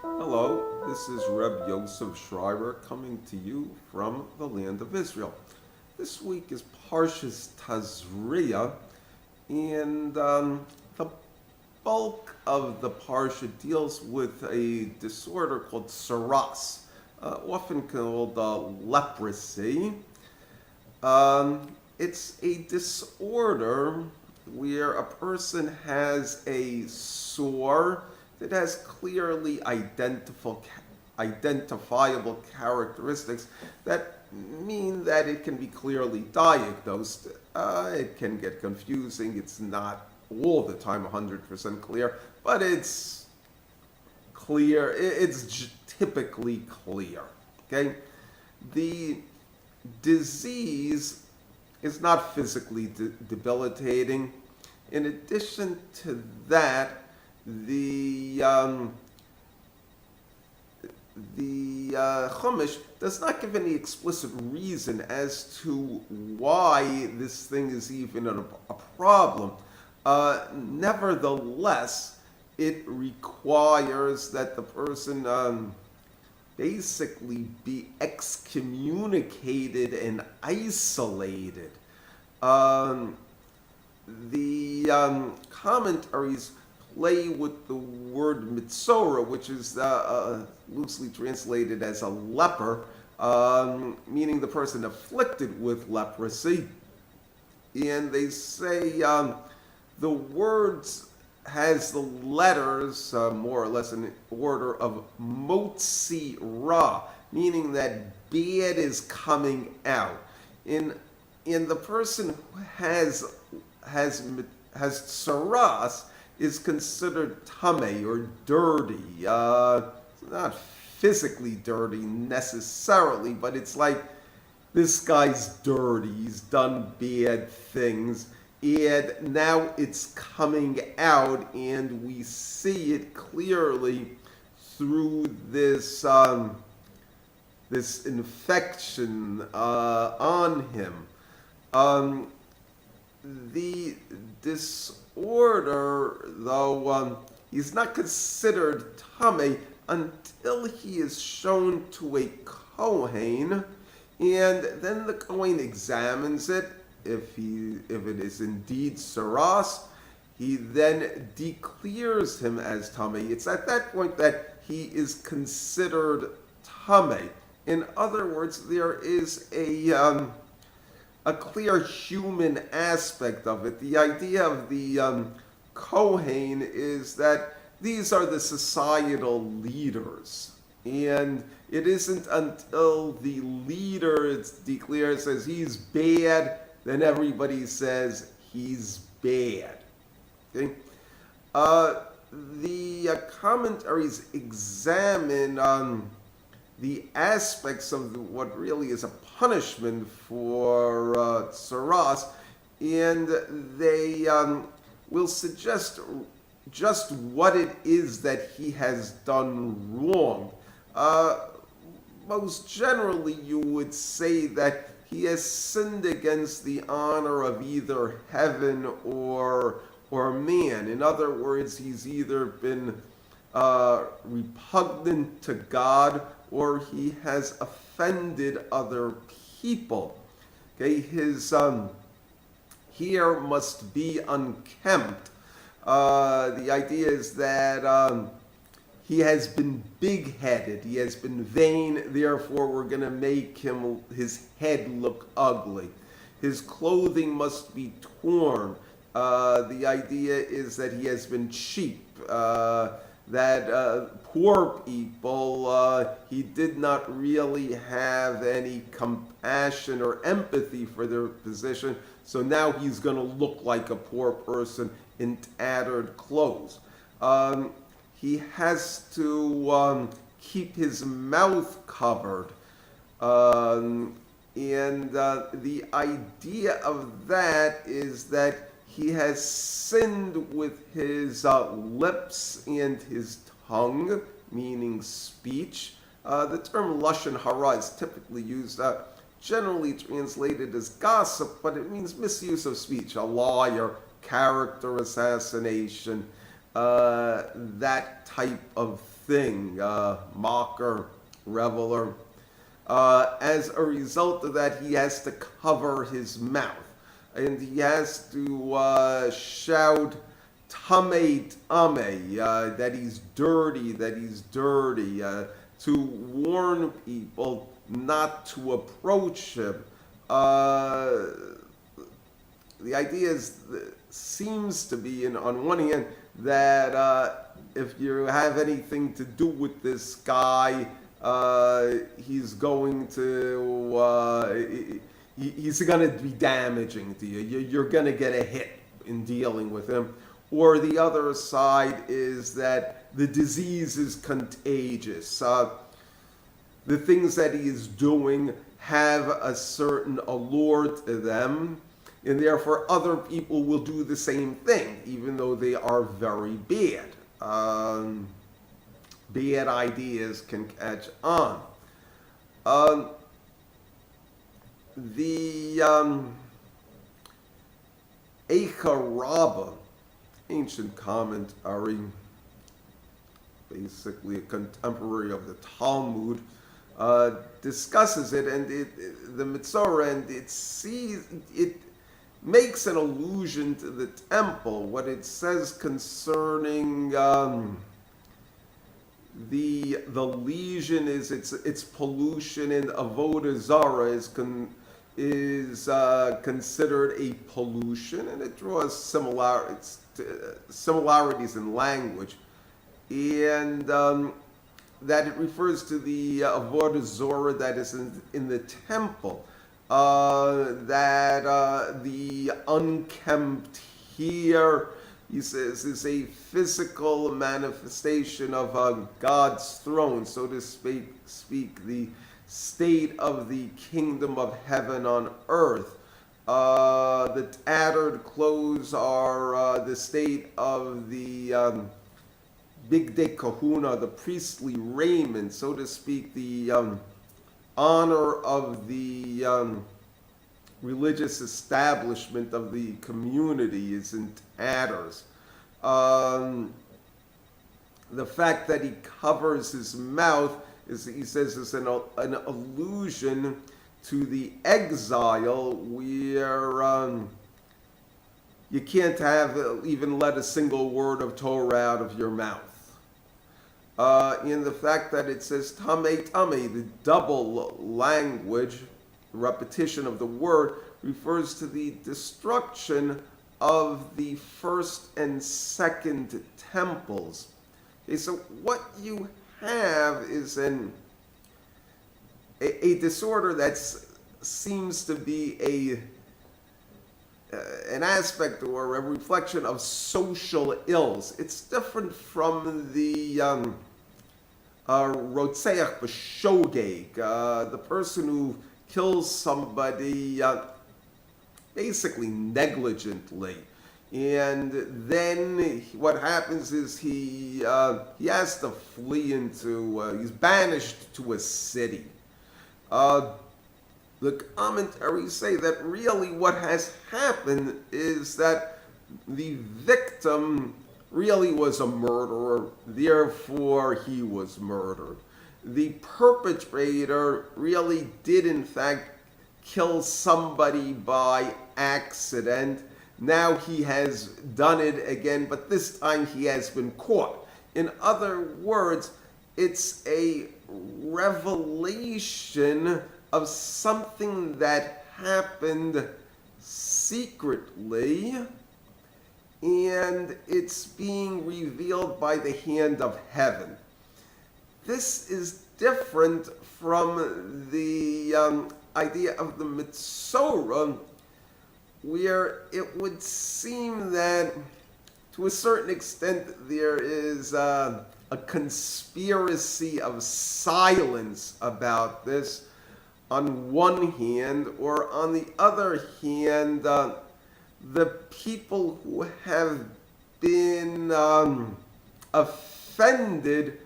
Hello, this is Reb Yoseph Schreiber coming to you from the land of Israel. This week is Parshas Tazria, and the bulk of the Parsha deals with a disorder called saras, often called leprosy. It's a disorder where a person has a sore that has clearly identifiable characteristics that mean that it can be clearly diagnosed. It can get confusing. It's not all the time 100% clear, but it's clear. It's typically clear. Okay? The disease is not physically debilitating. In addition to that, the Chumash does not give any explicit reason as to why this thing is even a problem. Nevertheless, it requires that the person basically be excommunicated and isolated. The commentaries play with the word mitzora, which is loosely translated as a leper, meaning the person afflicted with leprosy. And they say the words has the letters, more or less in order of motzi ra, meaning that bad is coming out. In the person who has saras is considered tamei or dirty. Not physically dirty necessarily, but it's like this guy's dirty. He's done bad things. And now it's coming out, and we see it clearly through this this infection on him. The disorder, though, he's not considered tamei until he is shown to a Kohen, and then the Kohen examines it. If it is indeed saras, he then declares him as tamei. It's at that point that he is considered tamei. In other words, there is a clear human aspect of it. The idea of the Kohen is that these are the societal leaders. And it isn't until the leader declares as he's bad, then everybody says he's bad. Okay? The commentaries examine the aspects of what really is a punishment for saras, and they will suggest just what it is that he has done wrong. Most generally, you would say that he has sinned against the honor of either heaven or man. In other words, he's either been repugnant to God or he has offended other people. Okay, his hair must be unkempt. The idea is that he has been big-headed, he has been vain, therefore we're going to make his head look ugly. His clothing must be torn. The idea is that he has been cheap, that poor people, he did not really have any compassion or empathy for their position, so now he's going to look like a poor person in tattered clothes. He has to keep his mouth covered. And the idea of that is that he has sinned with his lips and his tongue, meaning speech. The term lashon hara is typically used, generally translated as gossip, but it means misuse of speech, a liar, character assassination. that type of thing, mocker, reveler. As a result of that, he has to cover his mouth, and he has to shout "Tamei, tamei," that he's dirty, to warn people not to approach him. The idea seems to be, on one hand, that if you have anything to do with this guy, he's going to he's going to be damaging to you. You're going to get a hit in dealing with him. Or the other side is that the disease is contagious. The things that he is doing have a certain allure to them, and therefore other people will do the same thing, even though they are very bad. Bad ideas can catch on. The Eicha Rabbah, ancient commentary, basically a contemporary of the Talmud, discusses it, and the Mitzorah, and it makes an allusion to the temple. What it says concerning the lesion is its pollution, and avodah zarah is considered a pollution, and it draws similarities in language, and that it refers to the avodah zarah that is in the temple, that the unkempt hair, he says, is a physical manifestation of God's throne, so to speak, the state of the kingdom of heaven on earth. The tattered clothes are the state of the Bigdei Kahuna, the priestly raiment, so to speak, the honor of the religious establishment of the community is in tatters. The fact that he covers his mouth is, he says, is an allusion to the exile where you can't even let a single word of Torah out of your mouth. In the fact that it says tamei, tamei, the double language, repetition of the word, refers to the destruction of the first and second temples. Okay, so what you have is a disorder that seems to be an aspect or a reflection of social ills. It's different from the Rotzeach b'shogeg, the person who kills somebody basically negligently, and then what happens is he has to flee he's banished to a city. The commentaries say that really what has happened is that the victim really was a murderer, therefore he was murdered. The perpetrator really did in fact kill somebody by accident. Now he has done it again, but this time he has been caught. In other words, it's a revelation of something that happened secretly, and it's being revealed by the hand of heaven. This is different from the idea of the Mitzorah, where it would seem that to a certain extent there is a conspiracy of silence about this on one hand, or on the other hand, the people who have been offended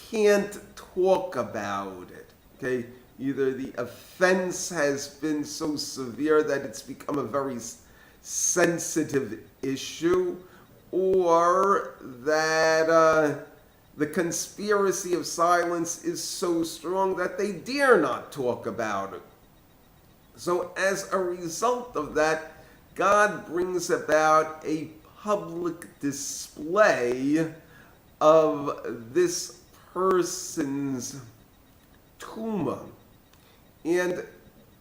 can't talk about it. Okay, either the offense has been so severe that it's become a very sensitive issue, or that the conspiracy of silence is so strong that they dare not talk about it. So as a result of that, God brings about a public display of this person's tumah. And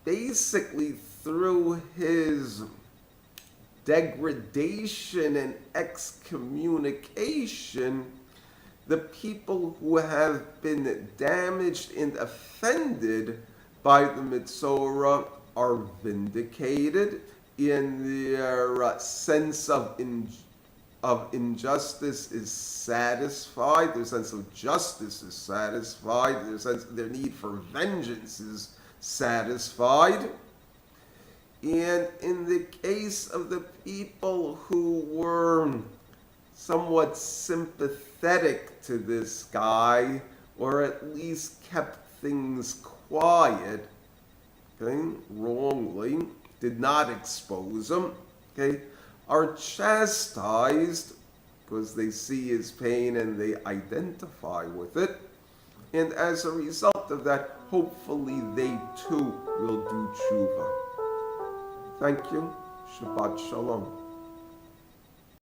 basically through his degradation and excommunication, the people who have been damaged and offended by the Mitzorah are vindicated, in their sense of injustice is satisfied, their sense of justice is satisfied, their need for vengeance is satisfied. And in the case of the people who were somewhat sympathetic to this guy, or at least kept things quiet, okay, wrongly, did not expose him, okay, are chastised because they see his pain and they identify with it. And as a result of that, hopefully they too will do tshuva. Thank you. Shabbat Shalom.